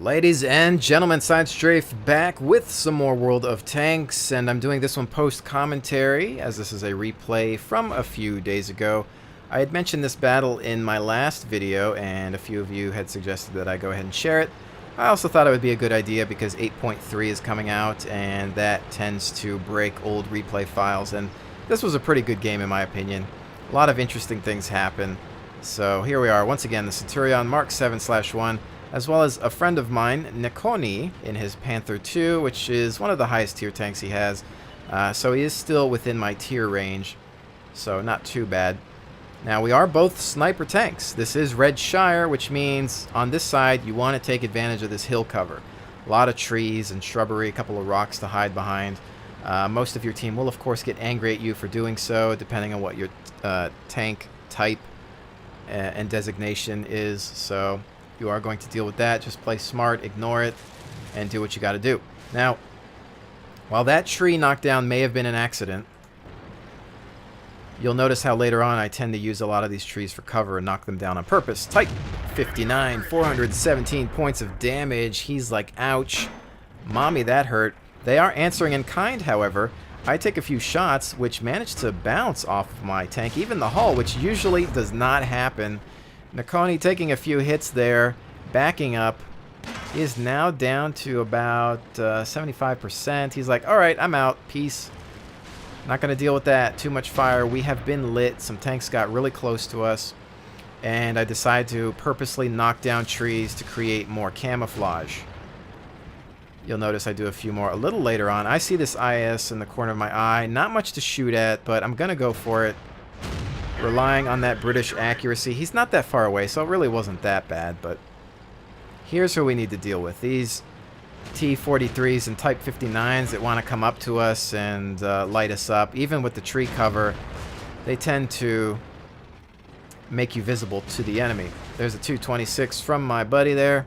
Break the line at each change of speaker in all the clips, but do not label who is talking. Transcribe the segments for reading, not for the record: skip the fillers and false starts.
Ladies and gentlemen, Side Strafe back with some more World of Tanks, and I'm doing this one post-commentary, as this is a replay from a few days ago. I had mentioned this battle in my last video, and a few of you had suggested that I go ahead and share it. I also thought it would be a good idea because 8.3 is coming out, and that tends to break old replay files, and this was a pretty good game in my opinion. A lot of interesting things happen. So here we are, once again, the Centurion Mark 7/1. As well as a friend of mine, Nikoni, in his Panther 2, which is one of the highest tier tanks he has. So he is still within my tier range, so not too bad. Now, we are both sniper tanks. This is Red Shire, which means on this side, you want to take advantage of this hill cover. A lot of trees and shrubbery, a couple of rocks to hide behind. Most of your team will, of course, get angry at you for doing so, depending on what your tank type and designation is. So you are going to deal with that. Just play smart, ignore it, and do what you got to do. Now, while that tree knockdown may have been an accident, you'll notice how later on I tend to use a lot of these trees for cover and knock them down on purpose. Type 59, 417 points of damage. He's like, ouch. Mommy, that hurt. They are answering in kind, however. I take a few shots, which manage to bounce off of my tank, even the hull, which usually does not happen. Nikoni taking a few hits there, backing up. He is now down to about 75%. He's like, all right, I'm out. Peace. Not going to deal with that. Too much fire. We have been lit. Some tanks got really close to us. And I decided to purposely knock down trees to create more camouflage. You'll notice I do a few more a little later on. I see this IS in the corner of my eye. Not much to shoot at, but I'm going to go for it. Relying on that British accuracy. He's not that far away, so it really wasn't that bad, but here's who we need to deal with. These T-43s and Type 59s that want to come up to us and light us up. Even with the tree cover, they tend to make you visible to the enemy. There's a 226 from my buddy there.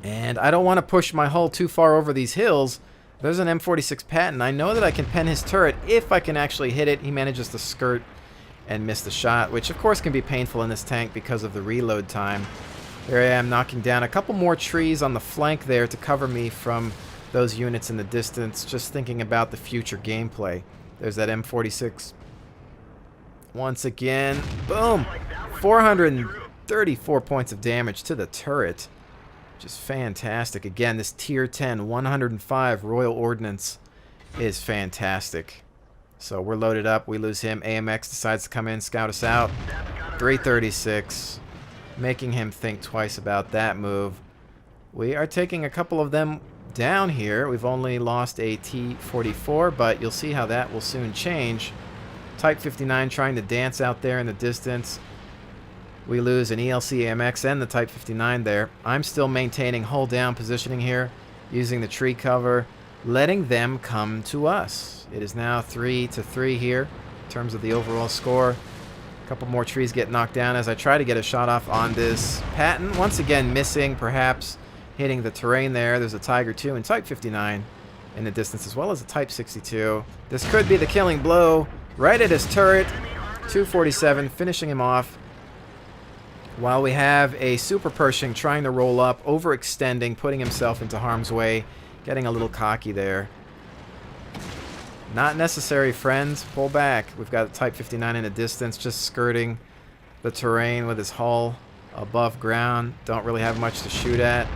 And I don't want to push my hull too far over these hills. There's an M46 Patton. I know that I can pen his turret if I can actually hit it. He manages to skirt and miss the shot, which of course can be painful in this tank because of the reload time. There I am, knocking down a couple more trees on the flank there to cover me from those units in the distance, just thinking about the future gameplay. There's that M46. Once again, boom! 434 points of damage to the turret, which is fantastic. Again, this tier 10, 105 Royal Ordnance is fantastic. So we're loaded up. We lose him. AMX decides to come in, scout us out. 336. Making him think twice about that move. We are taking a couple of them down here. We've only lost a T-44, but you'll see how that will soon change. Type 59 trying to dance out there in the distance. We lose an ELC AMX and the Type 59 there. I'm still maintaining hull down positioning here, using the tree cover, letting them come to us. It is now 3-3 here in terms of the overall score. A couple more trees get knocked down as I try to get a shot off on this Patton. Once again missing, perhaps hitting the terrain there. There's a Tiger 2 and Type 59 in the distance, as well as a Type 62. This could be the killing blow right at his turret. 247, finishing him off. While we have a Super Pershing trying to roll up, overextending, putting himself into harm's way, getting a little cocky there. Not necessary, friends. Pull back. We've got a Type 59 in the distance, just skirting the terrain with his hull above ground. Don't really have much to shoot at.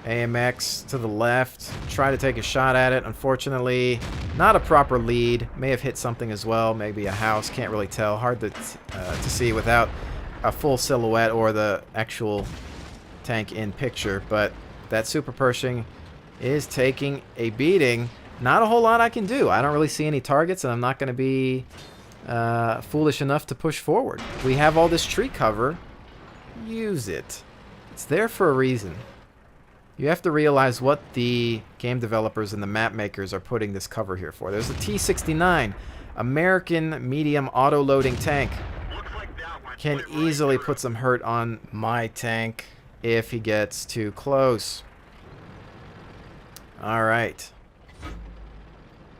AMX to the left. Try to take a shot at it. Unfortunately, not a proper lead. May have hit something as well. Maybe a house. Can't really tell. Hard to see without a full silhouette or the actual tank in picture. But that Super Pershing is taking a beating. Not a whole lot I can do. I don't really see any targets, and I'm not going to be foolish enough to push forward. We have all this tree cover. Use it. It's there for a reason. You have to realize what the game developers and the map makers are putting this cover here for. There's a T-69, American medium auto-loading tank. Can easily put some hurt on my tank if he gets too close. All right.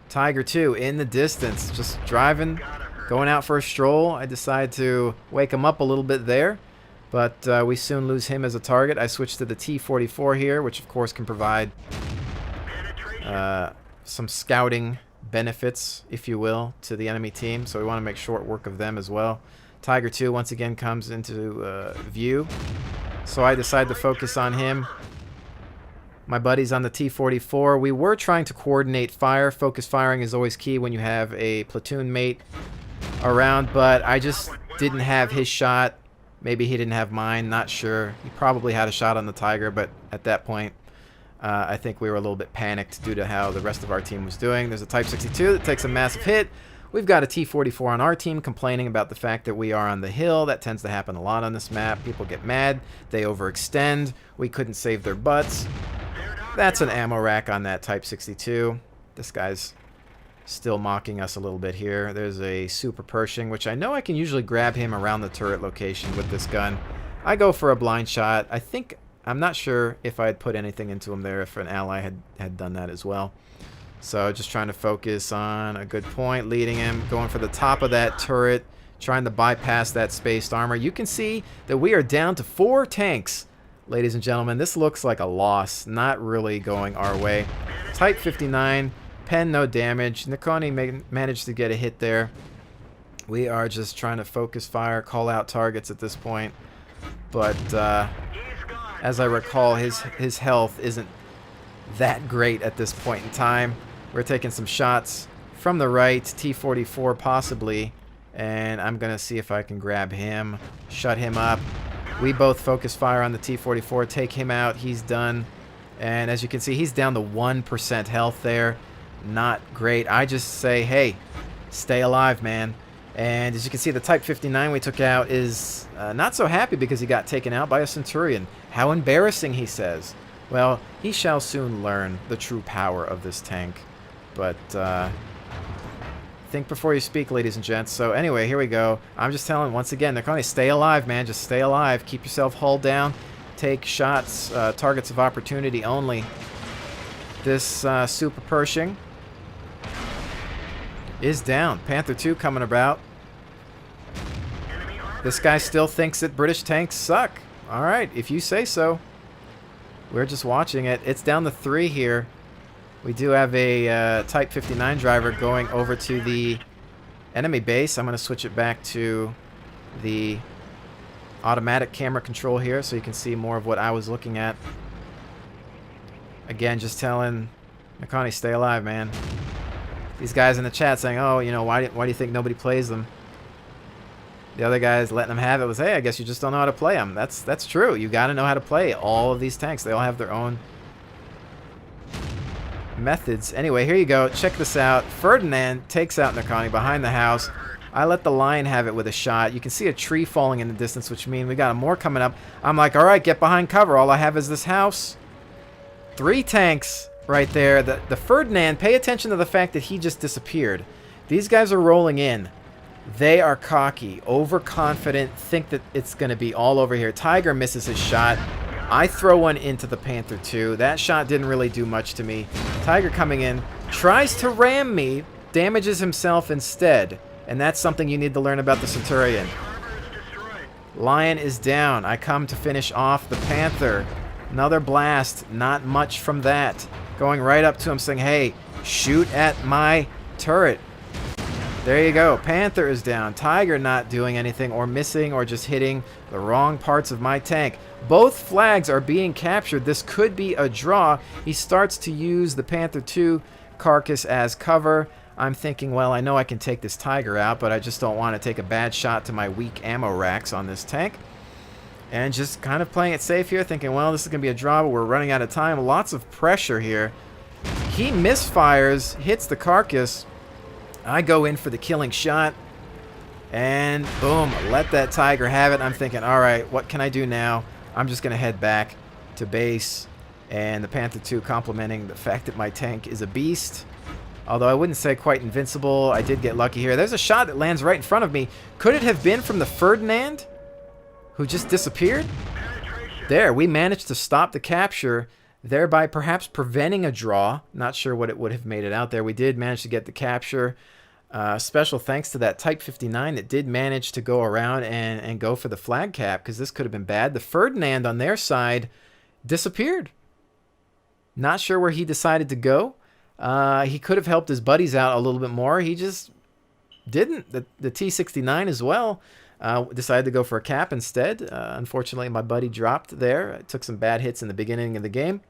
Tiger 2 in the distance, just driving, going out for a stroll. I decide to wake him up a little bit there. But we soon lose him as a target. I switched to the T-44 here, which of course can provide some scouting benefits, if you will, to the enemy team. So we want to make short work of them as well. Tiger 2 once again comes into view. So I decide to focus on him. My buddy's on the T-44. We were trying to coordinate fire. Focus firing is always key when you have a platoon mate around, but I just didn't have his shot. Maybe he didn't have mine, not sure. He probably had a shot on the Tiger, but at that point, I think we were a little bit panicked due to how the rest of our team was doing. There's a Type 62 that takes a massive hit. We've got a T-44 on our team complaining about the fact that we are on the hill. That tends to happen a lot on this map. People get mad. They overextend. We couldn't save their butts. That's an ammo rack on that Type 62. This guy's still mocking us a little bit here. There's a Super Pershing, which I know I can usually grab him around the turret location with this gun. I go for a blind shot. I'm not sure if I had put anything into him there, if an ally had done that as well. So just trying to focus on a good point, leading him, going for the top of that turret, trying to bypass that spaced armor. You can see that we are down to 4 tanks. Ladies and gentlemen, this looks like a loss, not really going our way. Type 59, pen no damage. Nikoni managed to get a hit there. We are just trying to focus fire, call out targets at this point. But as I recall, his health isn't that great at this point in time. We're taking some shots from the right, T-44 possibly, and I'm going to see if I can grab him, shut him up. We both focus fire on the T-44, take him out, he's done. And as you can see, he's down to 1% health there. Not great. I just say, hey, stay alive, man. And as you can see, the Type 59 we took out is not so happy because he got taken out by a Centurion. How embarrassing, he says. Well, he shall soon learn the true power of this tank. But think before you speak, ladies and gents. So anyway, here we go. I'm just telling, once again, Nikoni, stay alive, man. Just stay alive. Keep yourself hull down. Take shots, targets of opportunity only. This Super Pershing is down. Panther 2 coming about. This guy still thinks that British tanks suck. All right, if you say so. We're just watching it. It's down to 3 here. We do have a Type 59 driver going over to the enemy base. I'm going to switch it back to the automatic camera control here so you can see more of what I was looking at. Again, just telling Nikoni, stay alive, man. These guys in the chat saying, oh, you know, why do you think nobody plays them? The other guys letting them have it was, hey, I guess you just don't know how to play them. That's true. You got to know how to play all of these tanks. They all have their own methods. Anyway, here you go. Check this out. Ferdinand takes out Nikoni behind the house. I let the Lion have it with a shot. You can see a tree falling in the distance, which means we got more coming up. I'm like, all right, get behind cover. All I have is this house. 3 tanks right there. The Ferdinand, pay attention to the fact that he just disappeared. These guys are rolling in. They are cocky, overconfident, think that it's going to be all over here. Tiger misses his shot. I throw one into the Panther 2. That shot didn't really do much to me. Tiger coming in, tries to ram me, damages himself instead. And that's something you need to learn about the Centurion. Lion is down. I come to finish off the Panther. Another blast. Not much from that. Going right up to him saying, hey, shoot at my turret. There you go. Panther is down. Tiger not doing anything or missing or just hitting the wrong parts of my tank. Both flags are being captured. This could be a draw. He starts to use the Panther 2 carcass as cover. I'm thinking, well, I know I can take this Tiger out, but I just don't want to take a bad shot to my weak ammo racks on this tank. And just kind of playing it safe here, thinking, well, this is going to be a draw, but we're running out of time. Lots of pressure here. He misfires, hits the carcass. I go in for the killing shot, and boom, let that Tiger have it. I'm thinking, all right, what can I do now? I'm just going to head back to base, and the Panther 2 complimenting the fact that my tank is a beast. Although I wouldn't say quite invincible. I did get lucky here. There's a shot that lands right in front of me. Could it have been from the Ferdinand, who just disappeared? There, we managed to stop the capture, thereby perhaps preventing a draw. Not sure what it would have made it out there. We did manage to get the capture. Special thanks to that Type 59 that did manage to go around and go for the flag cap, because this could have been bad. The Ferdinand on their side disappeared. Not sure where he decided to go. He could have helped his buddies out a little bit more. He just didn't. The T69 as well decided to go for a cap instead. Unfortunately, my buddy dropped there. I took some bad hits in the beginning of the game.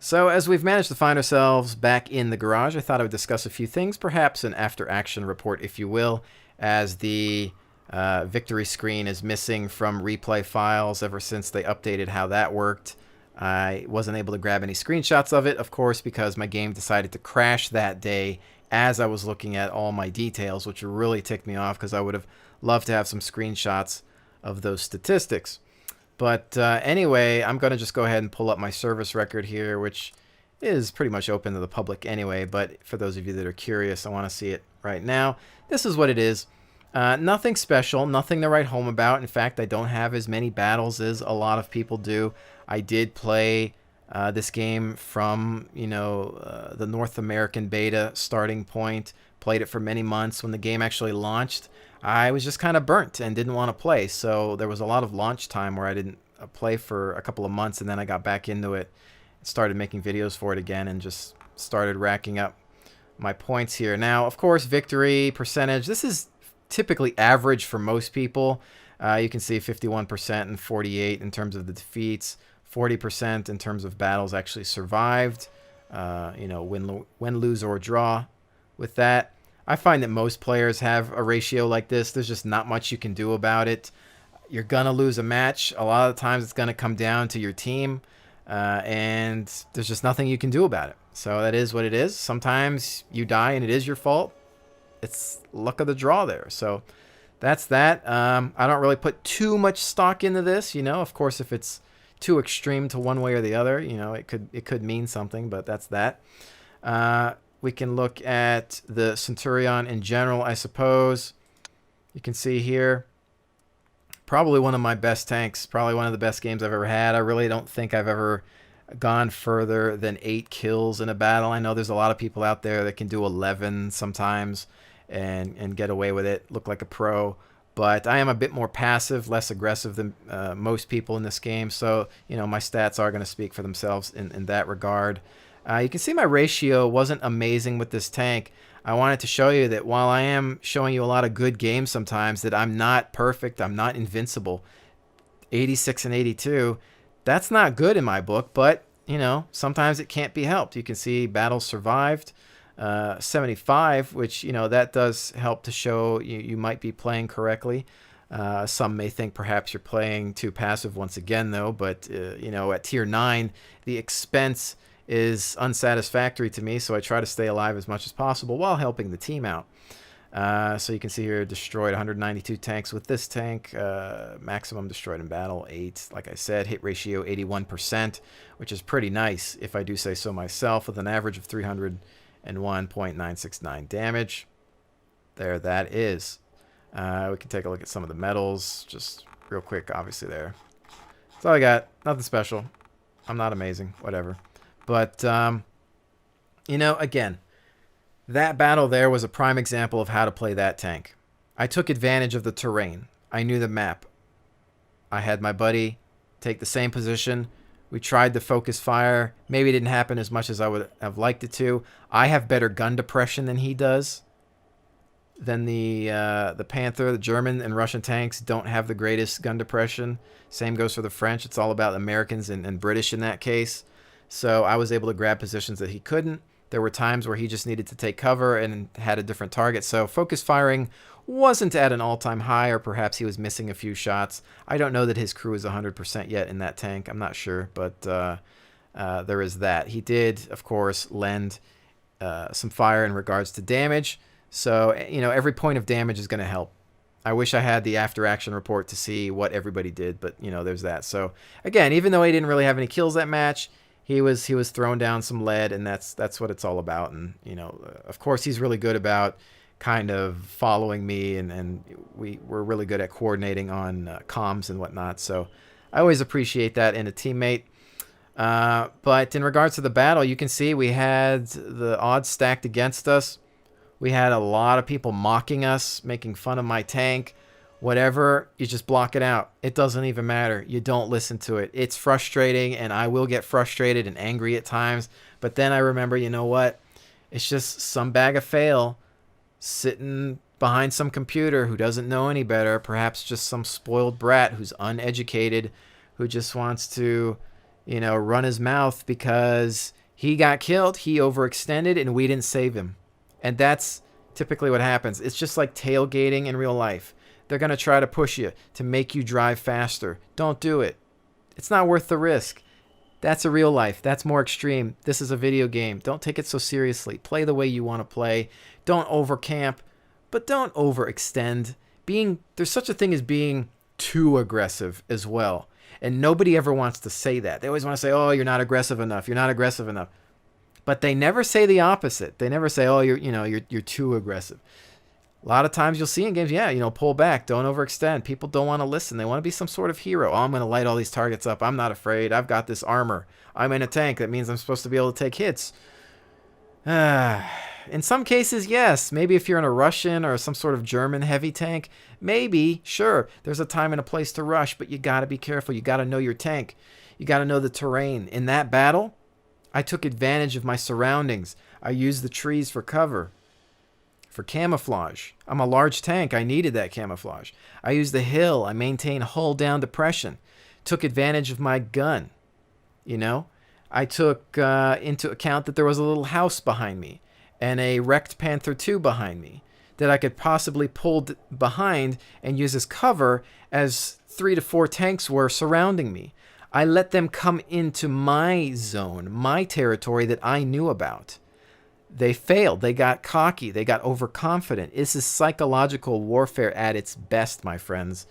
So as we've managed to find ourselves back in the garage, I thought I would discuss a few things, perhaps an after-action report, if you will, as the victory screen is missing from replay files ever since they updated how that worked. I wasn't able to grab any screenshots of it, of course, because my game decided to crash that day as I was looking at all my details, which really ticked me off because I would have loved to have some screenshots of those statistics. But anyway, I'm going to just go ahead and pull up my service record here, which is pretty much open to the public anyway. But for those of you that are curious, I want to see it right now. This is what it is. Nothing special, nothing to write home about. In fact, I don't have as many battles as a lot of people do. I did play this game from, the North American beta starting point. Played it for many months. When the game actually launched, I was just kind of burnt and didn't want to play. So there was a lot of launch time where I didn't play for a couple of months, and then I got back into it, started making videos for it again, and just started racking up my points here. Now, of course, victory percentage. This is typically average for most people. You can see 51% and 48% in terms of the defeats, 40% in terms of battles actually survived. Win, lose, or draw with that. I find that most players have a ratio like this. There's just not much you can do about it. You're going to lose a match. A lot of the times it's going to come down to your team, and there's just nothing you can do about it. So that is what it is. Sometimes you die and it is your fault. It's luck of the draw there. So that's that. I don't really put too much stock into this. Of course, if it's too extreme to one way or the other, it could mean something, but that's that. We can look at the Centurion in general, I suppose. You can see here, probably one of my best tanks, probably one of the best games I've ever had. I really don't think I've ever gone further than 8 kills in a battle. I know there's a lot of people out there that can do 11 sometimes and get away with it, look like a pro. But I am a bit more passive, less aggressive than most people in this game. So, my stats are going to speak for themselves in that regard. You can see my ratio wasn't amazing with this tank. I wanted to show you that while I am showing you a lot of good games sometimes, that I'm not perfect, I'm not invincible. 86 and 82, that's not good in my book, but, sometimes it can't be helped. You can see battles survived, 75, which, that does help to show you might be playing correctly. Some may think perhaps you're playing too passive once again, though, but, at tier 9, the expense is unsatisfactory to me, so I try to stay alive as much as possible while helping the team out. So you can see here, destroyed 192 tanks with this tank. Maximum destroyed in battle, 8. Like I said, hit ratio 81%, which is pretty nice, if I do say so myself, with an average of 301.969 damage. There that is. We can take a look at some of the medals, just real quick, obviously there. That's all I got. Nothing special. I'm not amazing. Whatever. But, again, that battle there was a prime example of how to play that tank. I took advantage of the terrain. I knew the map. I had my buddy take the same position. We tried to focus fire. Maybe it didn't happen as much as I would have liked it to. I have better gun depression than he does. Than the Panther. The German and Russian tanks don't have the greatest gun depression. Same goes for the French. It's all about Americans and British in that case. So I was able to grab positions that he couldn't. There were times where he just needed to take cover and had a different target. So focus firing wasn't at an all-time high, or perhaps he was missing a few shots. I don't know that his crew is 100% yet in that tank. I'm not sure, but there is that. He did, of course, lend some fire in regards to damage. So, every point of damage is going to help. I wish I had the after-action report to see what everybody did, but, there's that. So, again, even though he didn't really have any kills that match, he was throwing down some lead, and that's what it's all about. And of course, he's really good about kind of following me, and we're really good at coordinating on comms and whatnot. So I always appreciate that in a teammate. But in regards to the battle, you can see we had the odds stacked against us. We had a lot of people mocking us, making fun of my tank, whatever. You just block it out. It doesn't even matter. You don't listen to it. It's frustrating, and I will get frustrated and angry at times. But then I remember, you know what? It's just some bag of fail sitting behind some computer who doesn't know any better, perhaps just some spoiled brat who's uneducated, who just wants to, you know, run his mouth because he got killed, he overextended, and we didn't save him. And that's typically what happens. It's just like tailgating in real life. They're going to try to push you to make you drive faster. Don't do it. It's not worth the risk. That's a real life. That's more extreme. This is a video game. Don't take it so seriously. Play the way you want to play. Don't overcamp, but don't overextend. There's such a thing as being too aggressive as well. And nobody ever wants to say that. They always want to say, oh, you're not aggressive enough. You're not aggressive enough. But they never say the opposite. They never say, oh, you're too aggressive. A lot of times you'll see in games, pull back, don't overextend. People don't want to listen. They want to be some sort of hero. Oh, I'm going to light all these targets up. I'm not afraid. I've got this armor. I'm in a tank. That means I'm supposed to be able to take hits. In some cases, yes. Maybe if you're in a Russian or some sort of German heavy tank, maybe, sure, there's a time and a place to rush, but you got to be careful. You got to know your tank. You got to know the terrain. In that battle, I took advantage of my surroundings. I used the trees for cover, for camouflage. I'm a large tank. I needed that camouflage. I used the hill. I maintained hull down depression. Took advantage of my gun. I took into account that there was a little house behind me and a wrecked Panther II behind me that I could possibly pull behind and use as cover as 3 to 4 tanks were surrounding me. I let them come into my zone, my territory that I knew about. They failed. They got cocky. They got overconfident. This is psychological warfare at its best, my friends.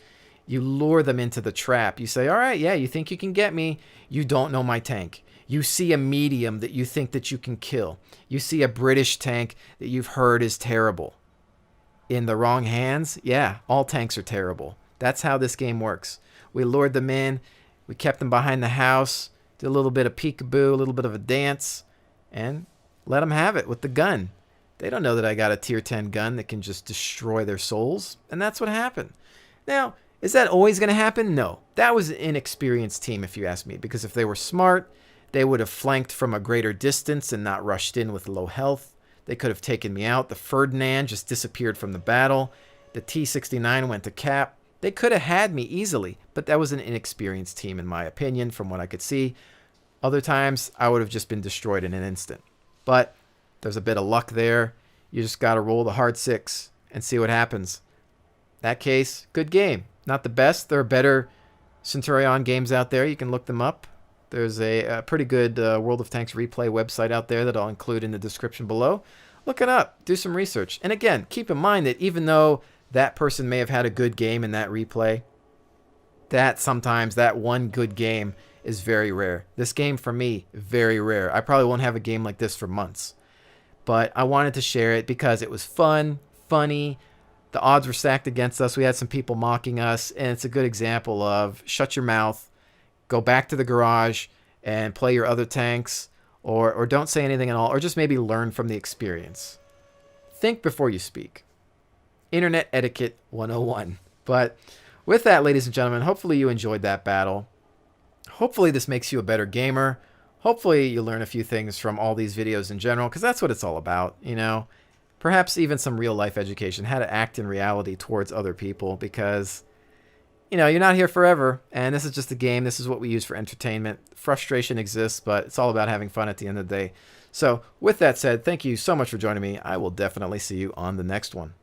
You lure them into the trap. You say, all right, yeah, you think you can get me. You don't know my tank. You see a medium that you think that you can kill. You see a British tank that you've heard is terrible. In the wrong hands, yeah, all tanks are terrible. That's how this game works. We lured them in. We kept them behind the house, did a little bit of peekaboo, a little bit of a dance, and let them have it with the gun. They don't know that I got a tier 10 gun that can just destroy their souls, and that's what happened. Now, is that always going to happen? No. That was an inexperienced team, if you ask me, because if they were smart, they would have flanked from a greater distance and not rushed in with low health. They could have taken me out. The Ferdinand just disappeared from the battle. The T-69 went to cap. They could have had me easily, but that was an inexperienced team, in my opinion, from what I could see. Other times, I would have just been destroyed in an instant. But there's a bit of luck there. You just got to roll the hard 6 and see what happens. That case, good game. Not the best. There are better Centurion games out there. You can look them up. There's a pretty good World of Tanks replay website out there that I'll include in the description below. Look it up. Do some research. And again, keep in mind that even though that person may have had a good game in that replay, sometimes that one good game is very rare. This game, for me, very rare. I probably won't have a game like this for months. But I wanted to share it because it was fun, funny. The odds were stacked against us. We had some people mocking us. And it's a good example of shut your mouth, go back to the garage, and play your other tanks. Or don't say anything at all. Or just maybe learn from the experience. Think before you speak. Internet Etiquette 101. But with that, ladies and gentlemen, hopefully you enjoyed that battle. Hopefully this makes you a better gamer. Hopefully you learn a few things from all these videos in general, because that's what it's all about, Perhaps even some real-life education, how to act in reality towards other people, because, you're not here forever, and this is just a game. This is what we use for entertainment. Frustration exists, but it's all about having fun at the end of the day. So with that said, thank you so much for joining me. I will definitely see you on the next one.